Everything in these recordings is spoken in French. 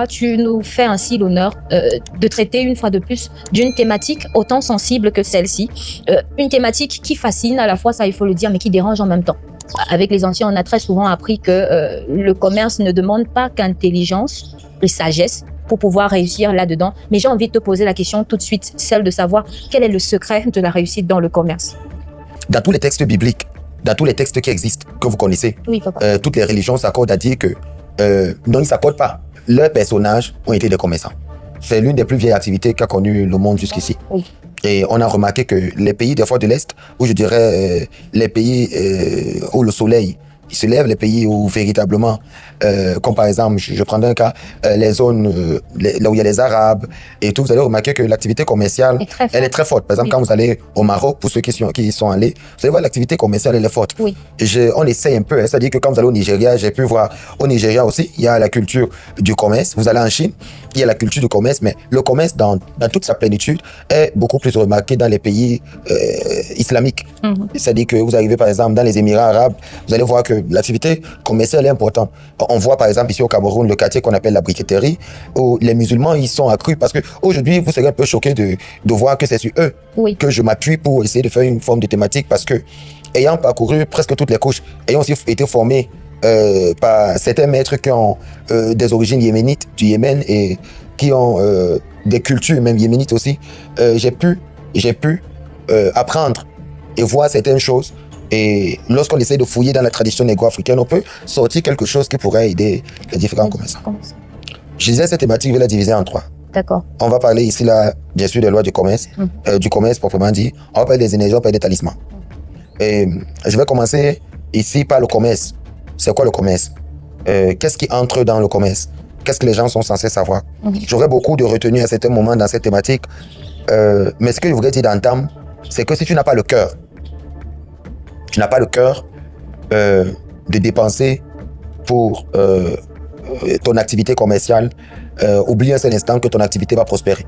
Tu nous fais ainsi l'honneur de traiter une fois de plus d'une thématique autant sensible que celle-ci. Une thématique qui fascine à la fois, ça il faut le dire, mais qui dérange en même temps. Avec les anciens, on a très souvent appris que le commerce ne demande pas qu'intelligence et sagesse pour pouvoir réussir là-dedans. Mais j'ai envie de te poser la question tout de suite, celle de savoir quel est le secret de la réussite dans le commerce. Dans tous les textes bibliques, dans tous les textes qui existent, que vous connaissez, oui, papa. Toutes les religions s'accordent à dire que non, ils ne s'accordent pas. Leurs personnages ont été des commerçants. C'est l'une des plus vieilles activités qu'a connu le monde jusqu'ici. Oui. Et on a remarqué que les pays des fois de l'Est, où je dirais les pays où le soleil il se lève, les pays où véritablement, comme par exemple, je prendrai un cas, les zones là où il y a les Arabes et tout, vous allez remarquer que l'activité commerciale, elle est très forte. Par exemple, quand vous allez au Maroc, pour ceux qui sont allés, vous allez voir l'activité commerciale, elle est forte. Oui. On essaye un peu, hein, c'est-à-dire que quand vous allez au Nigeria, j'ai pu voir au Nigeria aussi, il y a la culture du commerce. Vous allez en Chine, il y a la culture du commerce, mais le commerce dans toute sa plénitude est beaucoup plus remarqué dans les pays islamiques. C'est-à-dire que vous arrivez par exemple dans les Émirats arabes, vous allez voir que l'activité commerciale est importante. On voit par exemple ici au Cameroun le quartier qu'on appelle la briqueterie, où les musulmans ils sont accrus parce que aujourd'hui vous serez un peu choqué de voir que c'est sur eux que je m'appuie pour essayer de faire une forme de thématique, parce que ayant parcouru presque toutes les couches, ayant aussi été formé par certains maîtres qui ont des origines yéménites du Yémen et qui ont des cultures même yéménites aussi, j'ai pu apprendre et voir certaines choses. Et lorsqu'on essaie de fouiller dans la tradition négro-africaine, on peut sortir quelque chose qui pourrait aider les différents commerçants. Je disais, cette thématique, je vais la diviser en trois. D'accord. On va parler ici, là, bien sûr, des lois du commerce proprement dit. On va parler des énergies, on va parler des talismans. Et je vais commencer ici par le commerce. C'est quoi le commerce? Qu'est-ce qui entre dans le commerce? Qu'est-ce que les gens sont censés savoir? J'aurais beaucoup de retenue à certains moments dans cette thématique. Mais ce que je voudrais dire d'entame, c'est que si tu n'as pas le cœur, tu n'as pas le cœur de dépenser pour ton activité commerciale, oublie un seul instant que ton activité va prospérer.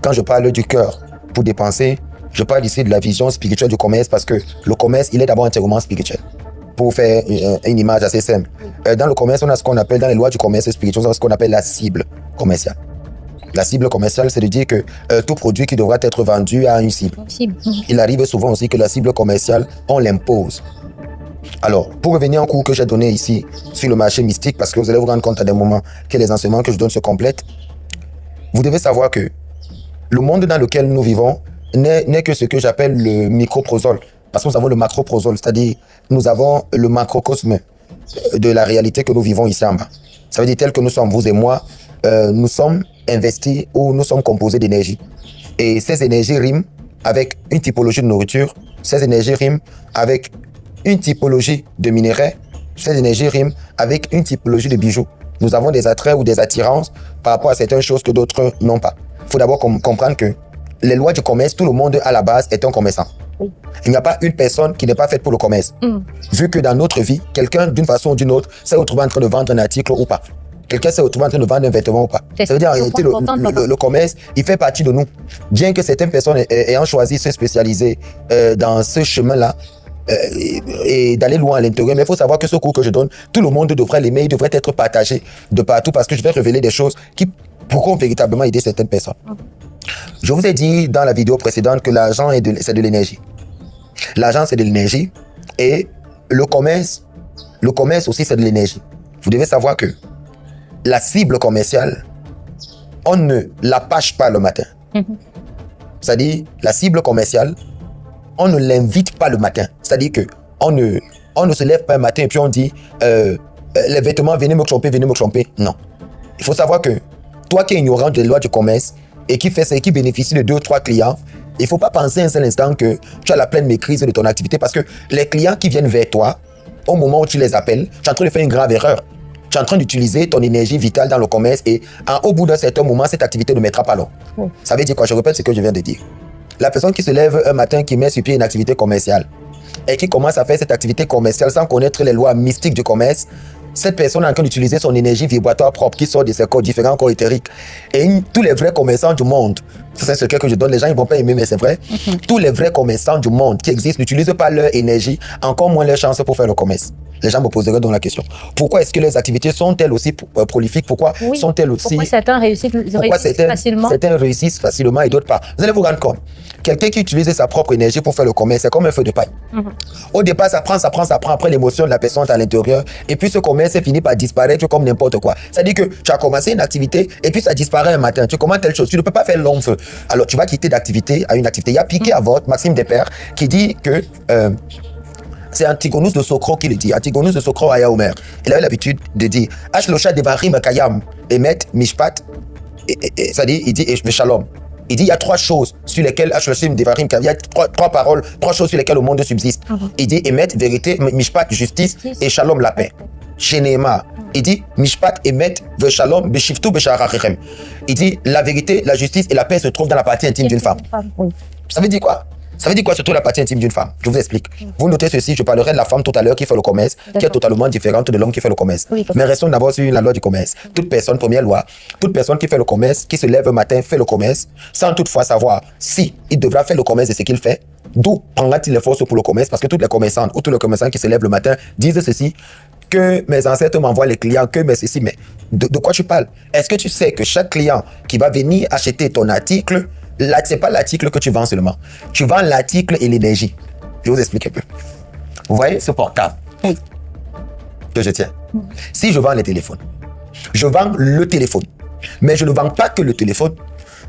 Quand je parle du cœur pour dépenser, je parle ici de la vision spirituelle du commerce, parce que le commerce, il est d'abord entièrement spirituel. Pour faire une image assez simple. Dans le commerce, on a ce qu'on appelle, dans les lois du commerce spirituel, on a ce qu'on appelle la cible commerciale. La cible commerciale, c'est de dire que tout produit qui devra être vendu a une cible. Il arrive souvent aussi que la cible commerciale, on l'impose. Alors, pour revenir en cours que j'ai donné ici sur le marché mystique, parce que vous allez vous rendre compte à des moments que les enseignements que je donne se complètent, vous devez savoir que le monde dans lequel nous vivons n'est que ce que j'appelle le microprosole. Parce que nous avons le macroprosole, c'est-à-dire nous avons le macrocosme de la réalité que nous vivons ici en bas. Ça veut dire tel que nous sommes, vous et moi, nous sommes investis ou nous sommes composés d'énergie. Et ces énergies riment avec une typologie de nourriture, ces énergies riment avec une typologie de minerais, ces énergies riment avec une typologie de bijoux. Nous avons des attraits ou des attirances par rapport à certaines choses que d'autres n'ont pas. Il faut d'abord comprendre que les lois du commerce, tout le monde à la base est un commerçant. Il n'y a pas une personne qui n'est pas faite pour le commerce. Vu que dans notre vie, quelqu'un d'une façon ou d'une autre s'est retrouvé en train de vendre un article ou pas. Quelqu'un s'est retrouvé en train de vendre un vêtement ou pas. Ça veut dire en réalité, le commerce, il fait partie de nous. Bien que certaines personnes ayant choisi de se spécialiser dans ce chemin-là et d'aller loin à l'intérieur, mais il faut savoir que ce cours que je donne, tout le monde devrait l'aimer, il devrait être partagé de partout, parce que je vais révéler des choses qui pourront véritablement aider certaines personnes. Je vous ai dit dans la vidéo précédente que l'argent c'est de l'énergie. L'argent, c'est de l'énergie, et le commerce aussi, c'est de l'énergie. Vous devez savoir que la cible commerciale, on ne la pâche pas le matin. C'est-à-dire, la cible commerciale, on ne l'invite pas le matin. C'est-à-dire que on ne se lève pas un matin et puis on dit les vêtements, venez me tromper. Non. Il faut savoir que toi qui es ignorant des lois du commerce et qui bénéficie de 2 ou 3 clients, il ne faut pas penser un seul instant que tu as la pleine maîtrise de ton activité, parce que les clients qui viennent vers toi, au moment où tu les appelles, tu es en train de faire une grave erreur. Tu es en train d'utiliser ton énergie vitale dans le commerce et au bout d'un certain moment, cette activité ne mettra pas long. Ça veut dire quoi? Je répète ce que je viens de dire. La personne qui se lève un matin, qui met sur pied une activité commerciale et qui commence à faire cette activité commerciale sans connaître les lois mystiques du commerce, cette personne est en train d'utiliser son énergie vibratoire propre qui sort de ses corps différents, corps éthériques. Et tous les vrais commerçants du monde c'est un secret que je donne, les gens ils vont pas aimer, mais c'est vrai. Tous les vrais commerçants du monde qui existent n'utilisent pas leur énergie, encore moins leur chance pour faire le commerce. Les gens me poseraient donc la question. Pourquoi est-ce que les activités sont-elles aussi prolifiques? Pourquoi sont-elles aussi... Pourquoi certains réussissent facilement? Certains réussissent facilement et d'autres pas. Vous allez vous rendre compte. Quelqu'un qui utilise sa propre énergie pour faire le commerce, c'est comme un feu de paille. Au départ, ça prend. Après, l'émotion de la personne est à l'intérieur. Et puis, ce commerce finit par disparaître comme n'importe quoi. C'est-à-dire que tu as commencé une activité et puis ça disparaît un matin. Tu commandes telle chose. Tu ne peux pas faire long feu. Alors, tu vas quitter d'activité à une activité. Il y a Piqué à vote, Maxime Despères, qui dit que... c'est Antigonus de Socro qui le dit. Antigonus de Socro Aya Omer. Il avait l'habitude de dire Ashlocha Devarim Kayam Emet Mishpat. C'est-à-dire, il dit Shalom. Il dit il y a trois choses sur lesquelles Ashloshim Devarim Kayam. Il y a trois paroles, trois choses sur lesquelles le monde subsiste. Il dit Emet, vérité, Mishpat, justice, et Shalom, la paix. Chez Nehema, il dit Mishpat, Emet, Shalom, Beshiftu, Besharachem. Il dit la vérité, la justice et la paix se trouvent dans la partie intime d'une femme. Ça veut dire quoi? Ça veut dire quoi, surtout la partie intime d'une femme? Je vous explique. Vous notez ceci, je parlerai de la femme tout à l'heure qui fait le commerce, qui est totalement différente de l'homme qui fait le commerce. Mais restons d'abord sur la loi du commerce. Toute personne, première loi, toute personne qui fait le commerce, qui se lève un matin, fait le commerce, sans toutefois savoir si il devra faire le commerce de ce qu'il fait, d'où prendra-t-il les forces pour le commerce? Parce que toutes les commerçantes ou tous les commerçants qui se lèvent le matin disent ceci, que mes ancêtres m'envoient les clients, que mes ceci, mais de quoi tu parles? Est-ce que tu sais que chaque client qui va venir acheter ton article, là, c'est pas l'article que tu vends seulement. Tu vends l'article et l'énergie. Je vous explique un peu. Vous voyez ce portable que je tiens. Si je vends les téléphones, je vends le téléphone. Mais je ne vends pas que le téléphone.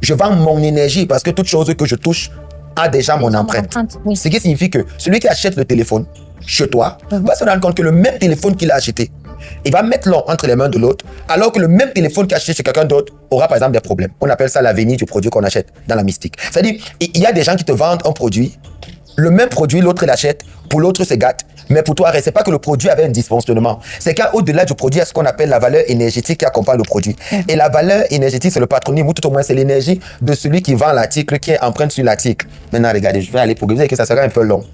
Je vends mon énergie parce que toute chose que je touche a déjà mon empreinte. Ce qui signifie que celui qui achète le téléphone chez toi va se rendre compte que le même téléphone qu'il a acheté, il va mettre l'un entre les mains de l'autre, alors que le même téléphone qu'il a acheté chez quelqu'un d'autre aura par exemple des problèmes. On appelle ça l'avenir du produit qu'on achète dans la mystique. C'est-à-dire, il y a des gens qui te vendent un produit, le même produit, l'autre l'achète, pour l'autre se gâte, mais pour toi, c'est pas que le produit avait un dysfonctionnement. C'est qu'au-delà du produit, il y a ce qu'on appelle la valeur énergétique qui accompagne le produit. Et la valeur énergétique, c'est le patronyme, ou tout au moins, c'est l'énergie de celui qui vend l'article, qui est empreinte sur l'article. Maintenant, regardez, je vais aller pour que vous voyez que ça sera un peu long.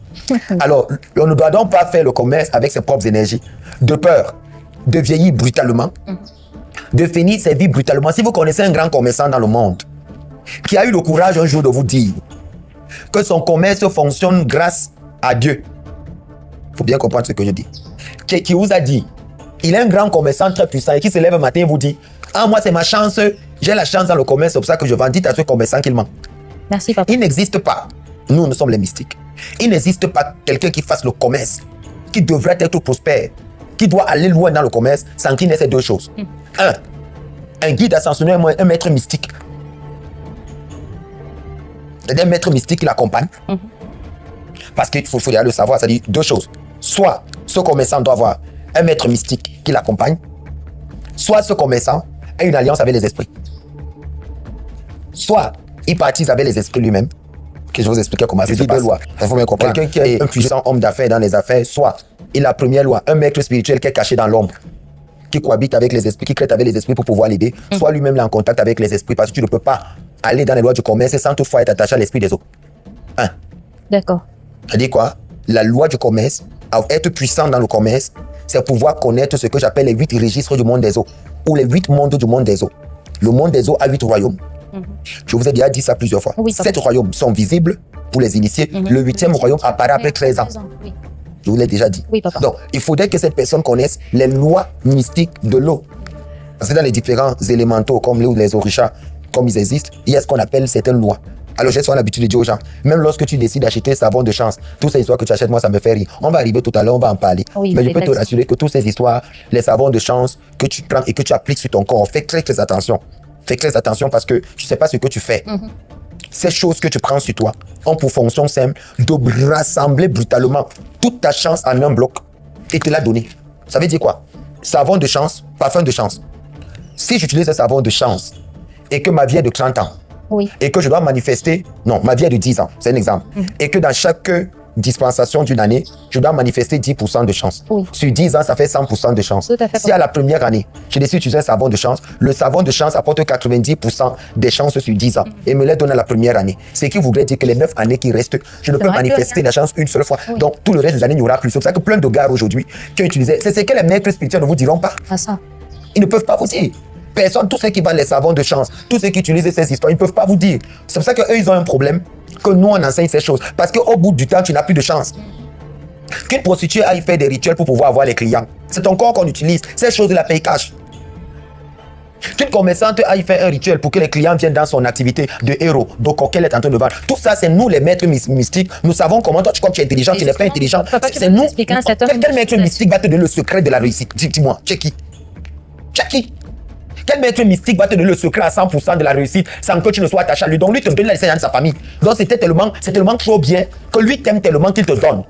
Alors, on ne doit donc pas faire le commerce avec ses propres énergies, de peur de vieillir brutalement, de finir sa vie brutalement. Si vous connaissez un grand commerçant dans le monde, qui a eu le courage un jour de vous dire que son commerce fonctionne grâce à Dieu, il faut bien comprendre ce que je dis, qui vous a dit, il est un grand commerçant très puissant et qui se lève un matin et vous dit, ah moi c'est ma chance, j'ai la chance dans le commerce, c'est pour ça que je vends. Dites à ce commerçant qu'il ment. Merci papa. Il n'existe pas, nous sommes les mystiques, il n'existe pas quelqu'un qui fasse le commerce, qui devrait être prospère, qui doit aller loin dans le commerce sans qu'il n'ait ces deux choses. Un guide ascensionnel, un maître mystique. C'est un maître mystique qui l'accompagne. Parce qu'il faut le savoir, ça dit deux choses. Soit ce commerçant doit avoir un maître mystique qui l'accompagne, soit ce commerçant a une alliance avec les esprits. Soit il partise avec les esprits lui-même, que je vous expliquer comment c'est deux lois. Il faut bien comprendre. Quelqu'un qui est un puissant homme d'affaires dans les affaires, soit il a la première loi, un maître spirituel qui est caché dans l'ombre, qui cohabite avec les esprits, qui traite avec les esprits pour pouvoir l'aider, soit lui-même est en contact avec les esprits, parce que tu ne peux pas aller dans les lois du commerce sans toutefois être attaché à l'esprit des autres. D'accord. Ça dit quoi? La loi du commerce, être puissant dans le commerce, c'est pouvoir connaître ce que j'appelle les 8 registres du monde des eaux, ou les 8 mondes du monde des eaux. Le monde des eaux a 8 royaumes. Je vous ai déjà dit ça plusieurs fois. 7 royaumes sont visibles pour les initiés. Le 8e royaume apparaît après 13 ans. Je vous l'ai déjà dit. Donc, il faudrait que cette personne connaisse les lois mystiques de l'eau. Parce que dans les différents élémentaux, comme l'eau, les orishas, comme ils existent, il y a ce qu'on appelle certaines lois. Alors, j'ai souvent l'habitude de dire aux gens, même lorsque tu décides d'acheter savon de chance, toutes ces histoires que tu achètes, moi, ça me fait rire. On va arriver tout à l'heure, on va en parler. Mais je peux te rassurer que toutes ces histoires, les savons de chance que tu prends et que tu appliques sur ton corps, fais très, très attention. Fais très attention parce que tu ne sais pas ce que tu fais. Ces choses que tu prends sur toi ont pour fonction simple de rassembler brutalement toute ta chance en un bloc et te la donner. Ça veut dire quoi? Savon de chance, parfum de chance. Si j'utilise un savon de chance et que ma vie est de 30 ans, et que je dois manifester, non, ma vie est de 10 ans, c'est un exemple, et que dans chaque dispensation d'une année, je dois manifester 10% de chance. Sur 10 ans, ça fait 100% de chance. Si à la première année, je décide d'utiliser un savon de chance, le savon de chance apporte 90% des chances sur 10 ans et me les donne à la première année. Ce qui voudrait dire que les 9 années qui restent, je ne peux manifester la chance une seule fois. Donc, tout le reste des années, il n'y aura plus. C'est pour ça que plein de gars aujourd'hui qui ont utilisé, c'est ce que les maîtres spirituels ne vous diront pas. Ils ne peuvent pas vous dire. Personne, tous ceux qui vendent les savons de chance, tous ceux qui utilisent ces histoires, ils ne peuvent pas vous dire. C'est pour ça qu'eux, ils ont un problème, que nous, on enseigne ces choses. Parce qu'au bout du temps, tu n'as plus de chance. Qu'une prostituée aille faire des rituels pour pouvoir avoir les clients. C'est ton corps qu'on utilise. Ces choses, la paye cash. Qu'une commerçante aille faire un rituel pour que les clients viennent dans son activité de héros, de coquel est en train de vendre. Tout ça, c'est nous les maîtres mystiques. Nous savons comment toi, tu crois que tu es intelligent, tu n'es pas intelligent. C'est nous. Quel maître mystique va te donner le secret de la réussite? Dis-moi, c'est qui? C'est qui? Quel maître mystique va te donner le secret à 100% de la réussite sans que tu ne sois attaché à lui? Donc lui te donne la descendance de sa famille. Donc c'est tellement trop bien que lui t'aime tellement qu'il te donne.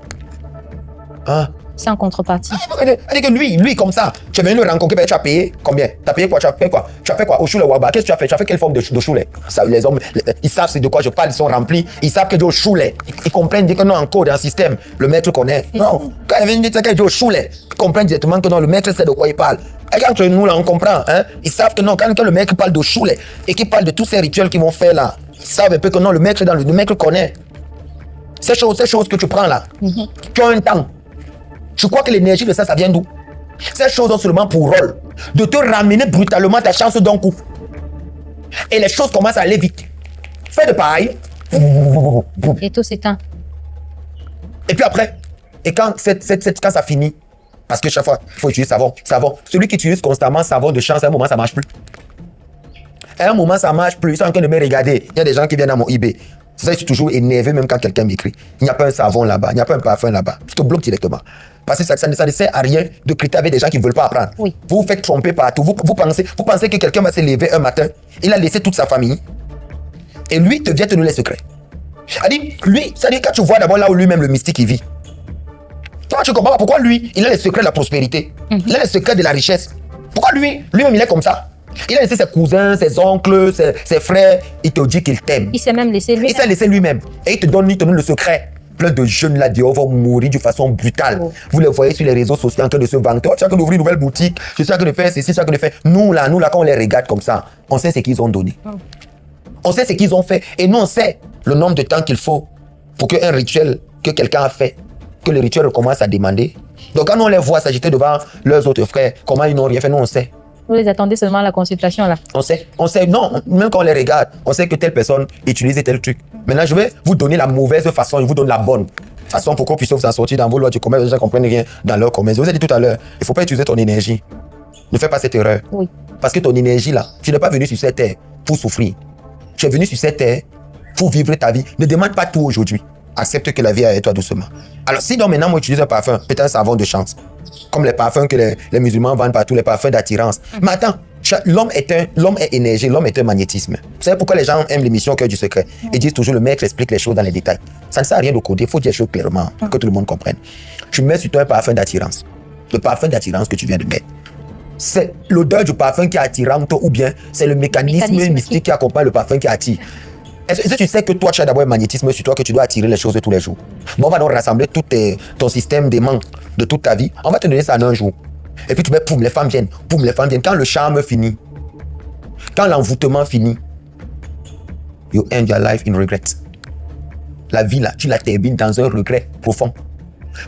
Hein? Sans contrepartie. Elle dit que lui, comme ça, tu es venu le rencontrer, tu as payé combien? Tu as payé quoi? Tu as fait quoi? Tu as fait quoi? Au choulet Waba, qu'est-ce que tu as fait? Tu as fait quelle forme de choulet? Ça, les hommes, ils savent c'est de quoi je parle, ils sont remplis. Ils savent que du choulet. Ils comprennent que non, en code, en système, le maître connaît. Non, quand il vient dire que du choulet, ils comprennent directement que non, le maître sait de quoi il parle. Et quand nous, là, on comprend, hein? Ils savent que non, quand le maître parle de choulet et qu'il parle de tous ces rituels qu'ils vont faire là, ils savent un peu que non, le maître connaît. Ces choses que tu prends là, tu as un temps. Je crois que l'énergie de ça vient d'où? Ces choses ont seulement pour rôle de te ramener brutalement ta chance d'un coup. Et les choses commencent à aller vite. Fais de pareil. Et tout s'éteint. Et puis après, et quand ça finit, parce que chaque fois, il faut utiliser savon. Celui qui utilise constamment savon de chance, à un moment, ça ne marche plus. À un moment, ça ne marche plus. Ils sont en train de me regarder. Il y a des gens qui viennent à mon eBay. C'est ça, je suis toujours énervé même quand quelqu'un m'écrit. Il n'y a pas un savon là-bas, il n'y a pas un parfum là-bas. Je te bloque directement. Parce que ça ne sert à rien de critiquer avec des gens qui ne veulent pas apprendre. Oui. Vous vous faites tromper partout. Vous pensez que quelqu'un va se lever un matin, il a laissé toute sa famille, et lui vient te donner les secrets. C'est-à-dire quand tu vois d'abord là où lui-même le mystique il vit. Toi, tu comprends pas pourquoi lui, il a les secrets de la prospérité. Il a les secrets de la richesse. Pourquoi lui-même il est comme ça? Il a laissé ses cousins, ses oncles, ses frères. Il te dit qu'il t'aime. Il s'est même laissé lui-même. Il s'est laissé lui-même. Et il te donne le secret. Plein de jeunes là dehors vont mourir de façon brutale. Oh. Vous les voyez sur les réseaux sociaux en train de se vanter. Tu as qu'à ouvrir une nouvelle boutique. Je suis en train de faire ceci, je suis en train de faire. Nous là, quand on les regarde comme ça, on sait ce qu'ils ont donné. Oh. On sait ce qu'ils ont fait. Et nous, on sait le nombre de temps qu'il faut pour qu'un rituel que quelqu'un a fait, que le rituel commence à demander. Donc quand on les voit s'agiter devant leurs autres frères, comment ils n'ont rien fait, nous on sait. Vous les attendez seulement à la consultation là. On sait, non, même quand on les regarde, on sait que telle personne utilise tel truc. Maintenant, je vais vous donner la mauvaise façon, je vous donne la bonne façon pour qu'on puisse vous en sortir dans vos lois du commerce. Les gens ne comprennent rien dans leur commerce. Je vous ai dit tout à l'heure, il ne faut pas utiliser ton énergie. Ne fais pas cette erreur. Oui. Parce que ton énergie là, tu n'es pas venu sur cette terre pour souffrir. Tu es venu sur cette terre pour vivre ta vie. Ne demande pas tout aujourd'hui. Accepte que la vie est avec toi doucement. Alors, si donc maintenant, moi, j'utilise un parfum, peut-être un savon de chance, comme les parfums que les musulmans vendent partout, les parfums d'attirance. Mais attends, l'homme est énergie, l'homme est un magnétisme. Vous savez pourquoi les gens aiment l'émission Au cœur du secret? Ils disent toujours, le maître explique les choses dans les détails. Ça ne sert à rien de coder, il faut dire les choses clairement, que tout le monde comprenne. Tu mets sur toi un parfum d'attirance. Le parfum d'attirance que tu viens de mettre. C'est l'odeur du parfum qui est attirante ou bien c'est le mécanisme mystique qui accompagne le parfum qui attire. Est-ce que tu sais que toi, tu as d'abord un magnétisme sur toi, que tu dois attirer les choses de tous les jours? Bon, on va donc rassembler tout ton système d'aimant de toute ta vie. On va te donner ça en un jour. Et puis tu mets, poum, les femmes viennent. Poum, les femmes viennent. Quand le charme finit, quand l'envoûtement finit, you end your life in regret. La vie là, tu la termines dans un regret profond.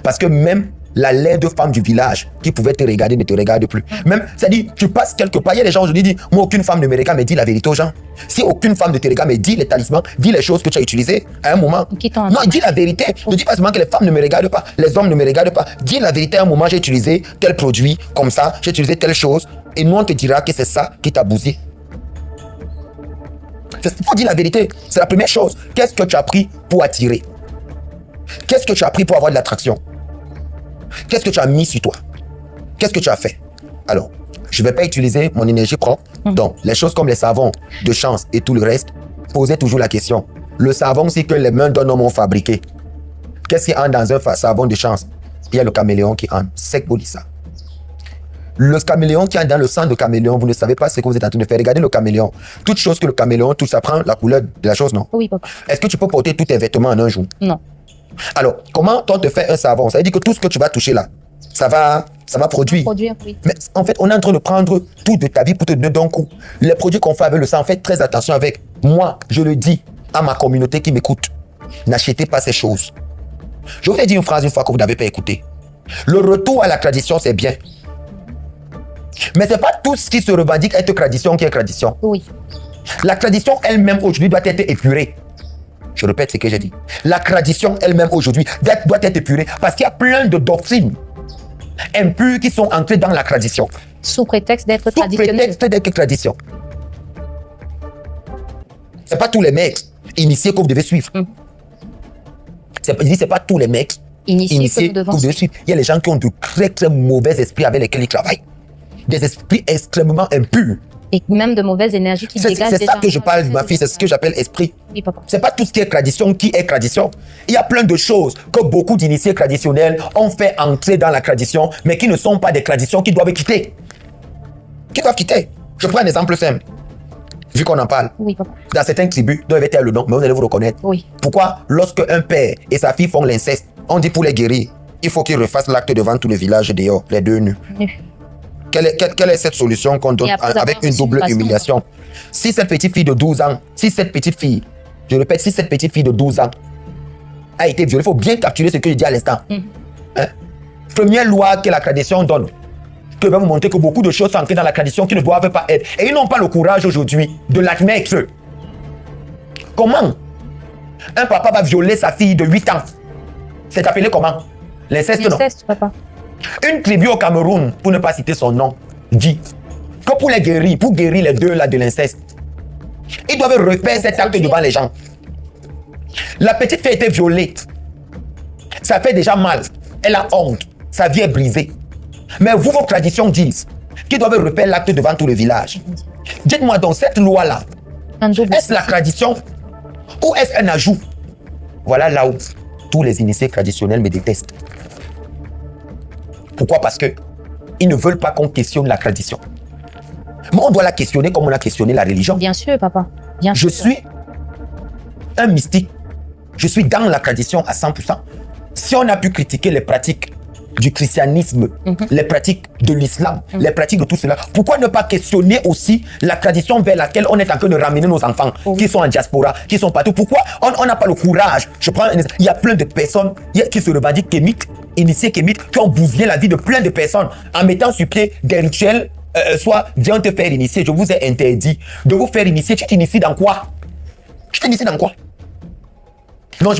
Parce que même la laide femme du village qui pouvait te regarder ne te regarde plus. Même, c'est-à-dire, tu passes quelque part. Il y a des gens aujourd'hui qui disent, moi, aucune femme ne me regarde, mais dis la vérité aux gens. Si aucune femme ne te regarde, mais dis les talismans, dis les choses que tu as utilisées à un moment. Non, dis la vérité. Ne dis pas seulement que les femmes ne me regardent pas, les hommes ne me regardent pas. Dis la vérité à un moment, j'ai utilisé tel produit, comme ça, j'ai utilisé telle chose, et nous, on te dira que c'est ça qui t'a bousillé. Il faut dire la vérité. C'est la première chose. Qu'est-ce que tu as pris pour attirer? Qu'est-ce que tu as pris pour avoir de l'attraction? Qu'est-ce que tu as mis sur toi? Qu'est-ce que tu as fait? Alors, je ne vais pas utiliser mon énergie propre. Donc, les choses comme les savons de chance et tout le reste, posez toujours la question. Le savon, c'est que les mains d'un homme ont fabriqué. Qu'est-ce qui entre dans un savon de chance? Il y a le caméléon qui entre. C'est quoi ça? Le caméléon qui entre dans le sang de caméléon, vous ne savez pas ce que vous êtes en train de faire. Regardez le caméléon. Toute chose que le caméléon, tout ça prend la couleur de la chose, non? Oui, papa. Est-ce que tu peux porter tous tes vêtements en un jour? Non. Alors, comment on te fait un savon? Ça veut dire que tout ce que tu vas toucher là, ça va produire. Oui. Mais en fait, on est en train de prendre tout de ta vie pour te donner d'un coup. Les produits qu'on fait avec le sang, faites très attention avec. Moi, je le dis à ma communauté qui m'écoute. N'achetez pas ces choses. Je vous ai dit une phrase une fois que vous n'avez pas écouté. Le retour à la tradition, c'est bien. Mais ce n'est pas tout ce qui se revendique être tradition qui est tradition. Oui. La tradition elle-même aujourd'hui doit être épurée. Je répète ce que j'ai dit. La tradition elle-même aujourd'hui doit être épurée parce qu'il y a plein de doctrines impures qui sont entrées dans la tradition. Sous prétexte d'être Sous traditionnel. prétexte d'être tradition. Ce n'est pas tous les mecs initiés que vous devez suivre. Je dis, ce n'est pas tous les mecs initiés que vous devez suivre. Il y a les gens qui ont de très très mauvais esprits avec lesquels ils travaillent. Des esprits extrêmement impurs. Et même de mauvaises énergies qui dégagent. C'est ça que je parle, ma fille, c'est ce que j'appelle esprit. Oui, papa. C'est pas tout ce qui est tradition qui est tradition. Il y a plein de choses que beaucoup d'initiés traditionnels ont fait entrer dans la tradition, mais qui ne sont pas des traditions qui doivent quitter. Qui doivent quitter. Je prends un exemple simple. Vu qu'on en parle. Oui, papa. Dans certaines tribus, vous avez le nom, mais vous allez vous reconnaître. Oui. Pourquoi, lorsque un père et sa fille font l'inceste, on dit pour les guérir, il faut qu'ils refassent l'acte devant tout le village dehors, les deux nus. Quelle est cette solution qu'on donne avec une double humiliation? Si cette petite fille de 12 ans, je répète, si cette petite fille de 12 ans a été violée, il faut bien capturer ce que je dis à l'instant. Hein? Première loi que la tradition donne, que va vous montrer que beaucoup de choses sont ancrées dans la tradition qui ne doivent pas être. Et ils n'ont pas le courage aujourd'hui de l'admettre. Comment un papa va violer sa fille de 8 ans? C'est appelé comment? L'inceste, non? L'inceste, papa. Une tribu au Cameroun, pour ne pas citer son nom, dit que pour les guérir, pour guérir les deux là de l'inceste, ils doivent refaire cet acte devant les gens. La petite fille a été violée. Ça fait déjà mal. Elle a honte. Sa vie est brisée. Mais vous, vos traditions disent qu'ils doivent refaire l'acte devant tout le village. Dites-moi donc, cette loi-là, est-ce la tradition ou est-ce un ajout? Voilà là où tous les initiés traditionnels me détestent. Pourquoi? Parce qu'ils ne veulent pas qu'on questionne la tradition. Mais on doit la questionner comme on a questionné la religion. Bien sûr, papa. Bien sûr. Je suis un mystique. Je suis dans la tradition à 100%. Si on a pu critiquer les pratiques du christianisme, les pratiques de l'islam, les pratiques de tout cela, pourquoi ne pas questionner aussi la tradition vers laquelle on est en train de ramener nos enfants, qui sont en diaspora, qui sont partout? Pourquoi on n'a pas le courage? Il y a plein de personnes qui se revendiquent kémites, initiés kémites, qui ont bousillé la vie de plein de personnes en mettant sur pied des rituels, soit viens te faire initier, je vous ai interdit de vous faire initier. Tu t'inities dans quoi? Tu t'inities dans quoi? Non,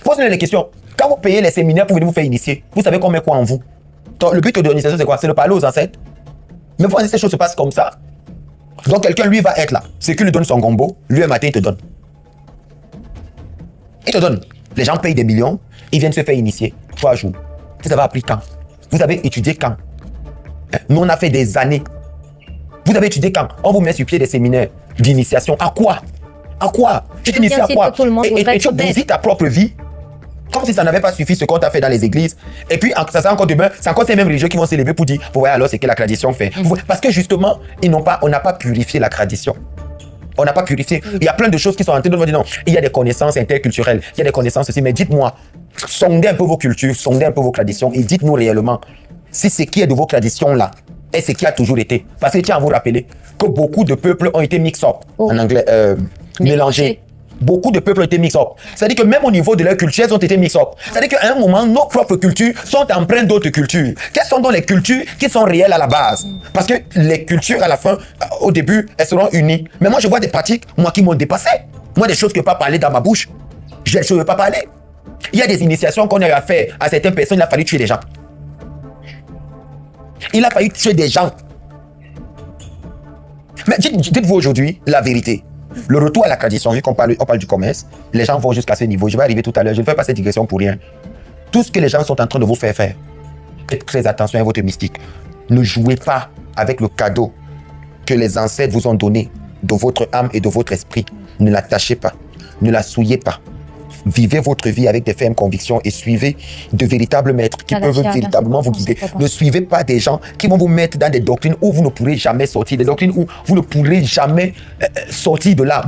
pose-moi les questions. Quand vous payez les séminaires pour venir vous faire initier, vous savez qu'on met quoi en vous? Donc, le but de l'initiation, c'est quoi? C'est de parler aux ancêtres. Mais vous pensez que ces choses se passent comme ça? Donc, quelqu'un, lui, va être là. C'est qu'il lui donne son gombo. Lui, un matin, il te donne. Il te donne. Les gens payent des millions. Ils viennent se faire initier. 3 jours. Vous avez appris quand? Vous avez étudié quand? Nous, on a fait des années. Vous avez étudié quand? On vous met sur pied des séminaires d'initiation. À quoi? À quoi? Tu t'inities à quoi? Et tu bousilles ta propre vie. Comme si ça n'avait pas suffi ce qu'on t'a fait dans les églises. Et puis, ça sera encore demain, c'est encore ces mêmes religieux qui vont s'élever pour dire, vous voyez alors, c'est que la tradition fait. Parce que justement, on n'a pas purifié la tradition. On n'a pas purifié. Il y a plein de choses qui sont en train de nous dire non. Il y a des connaissances interculturelles, il y a des connaissances aussi. Mais dites-moi, sondez un peu vos cultures, sondez un peu vos traditions et dites-nous réellement si ce qui est de vos traditions là est ce qui a toujours été. Parce que tiens à vous rappeler que beaucoup de peuples ont été mix-up, en anglais, mélangés. Beaucoup de peuples ont été mix-up. C'est-à-dire que même au niveau de leur culture, elles ont été mix-up. C'est-à-dire qu'à un moment, nos propres cultures sont empreintes d'autres cultures. Quelles sont donc les cultures qui sont réelles à la base? Parce que les cultures, à la fin, au début, elles seront unies. Mais moi, je vois des pratiques, moi, qui m'ont dépassé. Moi, des choses que je ne peux pas parler dans ma bouche. Je ne veux pas parler. Il y a des initiations qu'on a fait à certaines personnes, il a fallu tuer des gens. Il a fallu tuer des gens. Mais dites-vous aujourd'hui la vérité. Le retour à la tradition, vu qu'on parle du commerce, les gens vont jusqu'à ce niveau. Je vais arriver tout à l'heure, je ne fais pas cette digression pour rien. Tout ce que les gens sont en train de vous faire, faites très attention à votre mystique. Ne jouez pas avec le cadeau que les ancêtres vous ont donné de votre âme et de votre esprit. Ne la tâchez pas, ne la souillez pas. Vivez votre vie avec des fermes convictions et suivez de véritables maîtres qui peuvent véritablement vous guider. Ne suivez pas des gens qui vont vous mettre dans des doctrines où vous ne pourrez jamais sortir, des doctrines où vous ne pourrez jamais sortir de là.